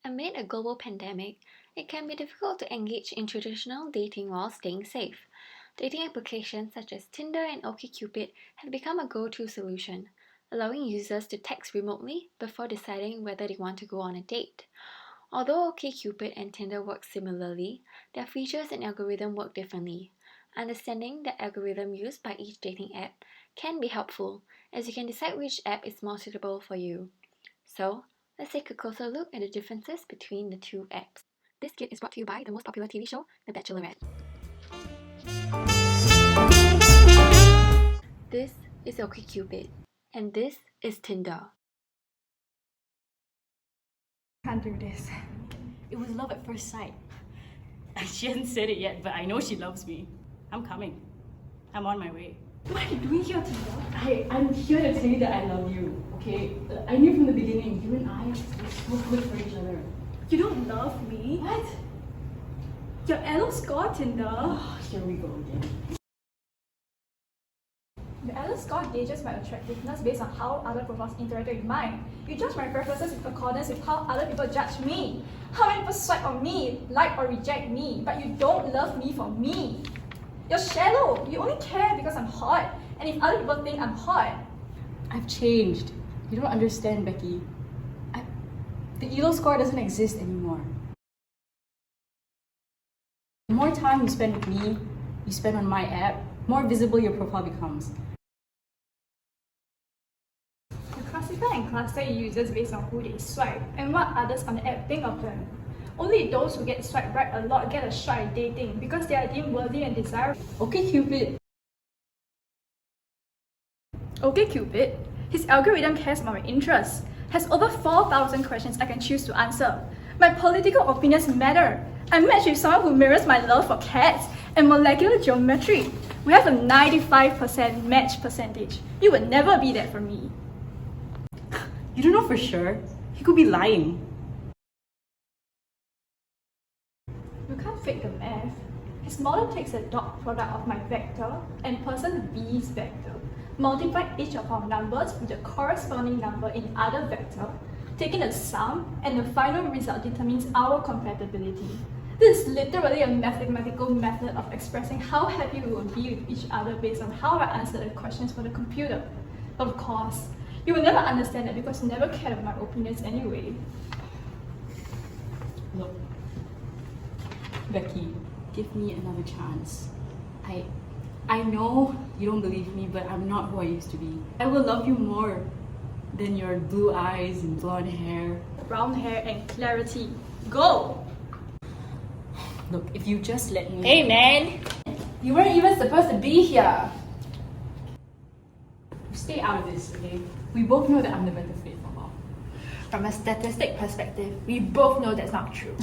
Amid a global pandemic, it can be difficult to engage in traditional dating while staying safe. Dating applications such as Tinder and OkCupid have become a go-to solution, allowing users to text remotely before deciding whether they want to go on a date. Although OkCupid and Tinder work similarly, their features and algorithm work differently. Understanding the algorithm used by each dating app can be helpful, as you can decide which app is more suitable for you. So, let's take a closer look at the differences between the two apps. This kit is brought to you by the most popular TV show, The Bachelorette. This is OkCupid, and this is Tinder. Can't do this. It was love at first sight. She hasn't said it yet, but I know she loves me. I'm coming. I'm on my way. What are you doing here, Tinder? I'm here to tell you that I love you, okay? I knew from the beginning, you and I were so good for each other. You don't love me. What? Your Elo score, Tinder. Oh, here we go again. Your Elo score gauges my attractiveness based on how other profiles interacted with mine. You judge my preferences in accordance with how other people judge me. How many people swipe on me, like or reject me, but you don't love me for me. You're shallow. You only care because I'm hot, and if other people think I'm hot. I've changed. You don't understand, Becky. The Elo score doesn't exist anymore. The more time you spend with me, you spend on my app, more visible your profile becomes. You classify and cluster users based on who they swipe and what others on the app think of them. Only those who get swiped right a lot get a shot at dating because they are deemed worthy and desirable. OkCupid. OkCupid, his algorithm cares about my interests, has over 4,000 questions I can choose to answer. My political opinions matter. I match with someone who mirrors my love for cats and molecular geometry. We have a 95% match percentage. You would never be that for me. You don't know for sure. He could be lying. You can't fake the math. His model takes the dot product of my vector and person B's vector, multiply each of our numbers with the corresponding number in other vector, taking the sum, and the final result determines our compatibility. This is literally a mathematical method of expressing how happy we will be with each other based on how I answer the questions for the computer. Of course, you will never understand that because you never cared about my opinions anyway. Look, Becky, give me another chance. I know you don't believe me, but I'm not who I used to be. I will love you more than your blue eyes and blonde hair. Brown hair and clarity. Go! Look, if you just let me... Hey man! You weren't even supposed to be here! Stay out of this, okay? We both know that I'm the better fit for Bob. From a statistic perspective, we both know that's not true.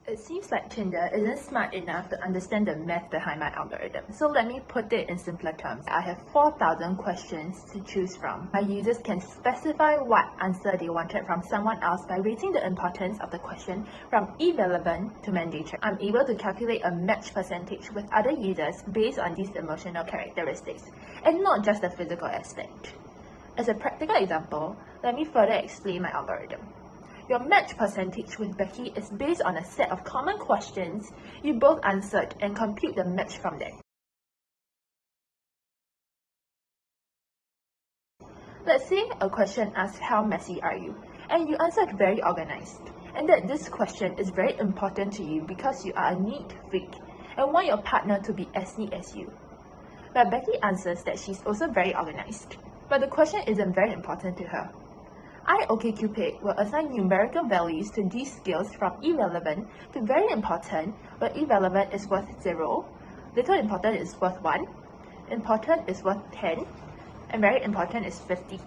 It seems like Tinder isn't smart enough to understand the math behind my algorithm. So let me put it in simpler terms. I have 4,000 questions to choose from. My users can specify what answer they wanted from someone else by rating the importance of the question from irrelevant to mandatory. I'm able to calculate a match percentage with other users based on these emotional characteristics, and not just the physical aspect. As a practical example, let me further explain my algorithm. Your match percentage with Becky is based on a set of common questions you both answered and compute the match from there. Let's say a question asks how messy are you, and you answered very organized, and that this question is very important to you because you are a neat freak and want your partner to be as neat as you. But Becky answers that she's also very organized, but the question isn't very important to her. OkCupid will assign numerical values to these skills from irrelevant to very important, where irrelevant is worth 0, little important is worth 1, important is worth 10, and very important is 50.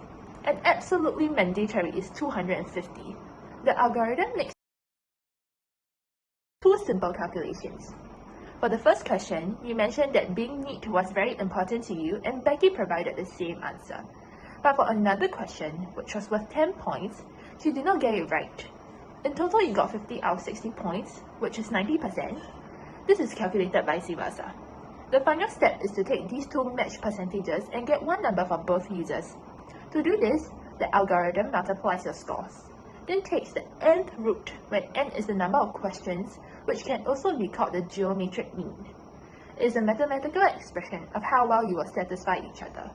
And absolutely mandatory is 250. The algorithm makes two simple calculations. For the first question, you mentioned that being neat was very important to you, and Becky provided the same answer. But for another question, which was worth 10 points, she did not get it right. In total, you got 50 out of 60 points, which is 90%. This is calculated vice versa. The final step is to take these two match percentages and get one number for both users. To do this, the algorithm multiplies your scores, then takes the nth root, when n is the number of questions, which can also be called the geometric mean. It is a mathematical expression of how well you will satisfy each other.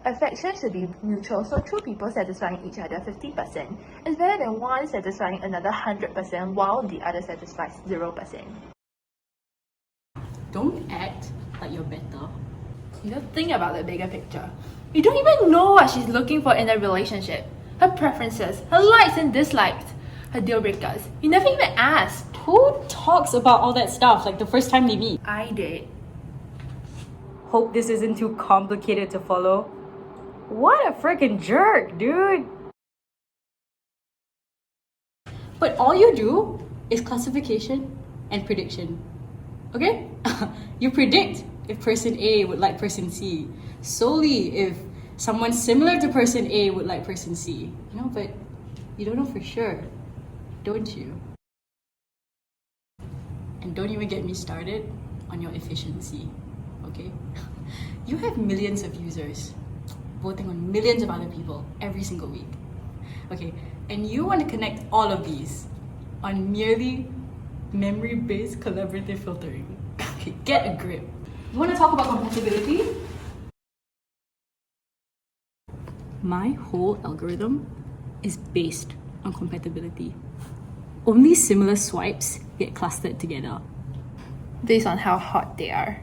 Affection should be mutual, so two people satisfying each other 50% is better than one satisfying another 100% while the other satisfies 0%. Don't act like you're better. You don't think about the bigger picture. You don't even know what she's looking for in a relationship. Her preferences, her likes and dislikes, her deal breakers. You never even asked. Who talks about all that stuff like the first time they meet? I did. Hope this isn't too complicated to follow. What a freaking jerk, dude! But all you do is classification and prediction. Okay? You predict if person A would like person C, solely if someone similar to person A would like person C. You know, but you don't know for sure, don't you? And don't even get me started on your efficiency, okay? You have millions of users voting on millions of other people every single week, okay? And you want to connect all of these on merely memory-based collaborative filtering. Okay, get a grip. You want to talk about compatibility? My whole algorithm is based on compatibility. Only similar swipes get clustered together. Based on how hot they are.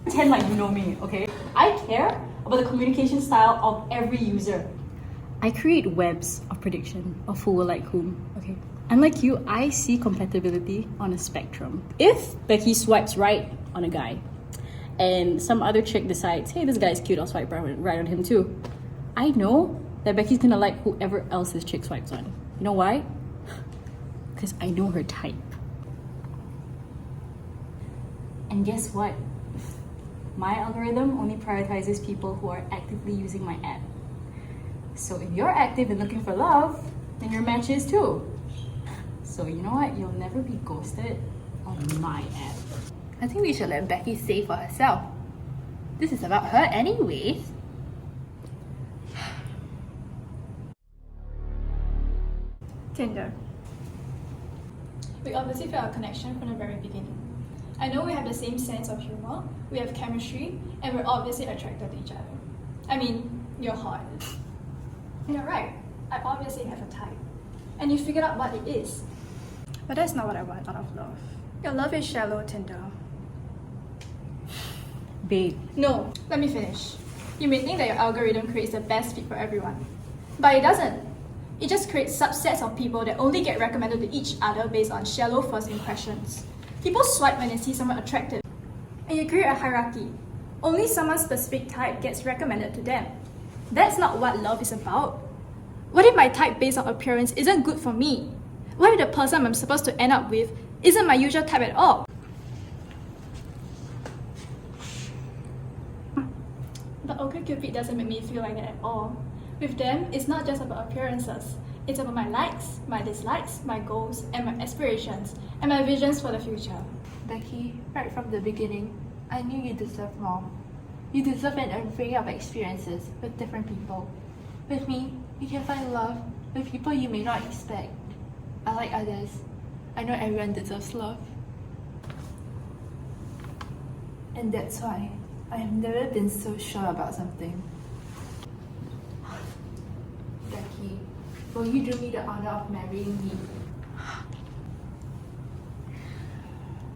Pretend like you know me, okay? I care about the communication style of every user. I create webs of prediction of who will like whom, okay? Unlike you, I see compatibility on a spectrum. If Becky swipes right on a guy, and some other chick decides, hey, this guy's cute, I'll swipe right on him too, I know that Becky's gonna like whoever else this chick swipes on. You know why? Because I know her type. And guess what? My algorithm only prioritizes people who are actively using my app. So if you're active and looking for love, then your match is too. So you know what? You'll never be ghosted on my app. I think we should let Becky say for herself. This is about her anyways. Tinder. We obviously felt a connection from the very beginning. I know we have the same sense of humor, we have chemistry, and we're obviously attracted to each other. I mean, you're hot. You're right, I obviously have a type. And you figured out what it is. But that's not what I want out of love. Your love is shallow, Tinder. Babe. No, let me finish. You may think that your algorithm creates the best fit for everyone, but it doesn't. It just creates subsets of people that only get recommended to each other based on shallow first impressions. People swipe when they see someone attractive, and you create a hierarchy. Only someone's specific type gets recommended to them. That's not what love is about. What if my type based on appearance isn't good for me? What if the person I'm supposed to end up with isn't my usual type at all? But OkCupid doesn't make me feel like that at all. With them, it's not just about appearances. It's about my likes, my dislikes, my goals, and my aspirations, and my visions for the future. Becky, right from the beginning, I knew you deserved more. You deserve an array of experiences with different people. With me, you can find love with people you may not expect. I like others. I know everyone deserves love. And that's why I have never been so sure about something. Becky, will you do me the honor of marrying me?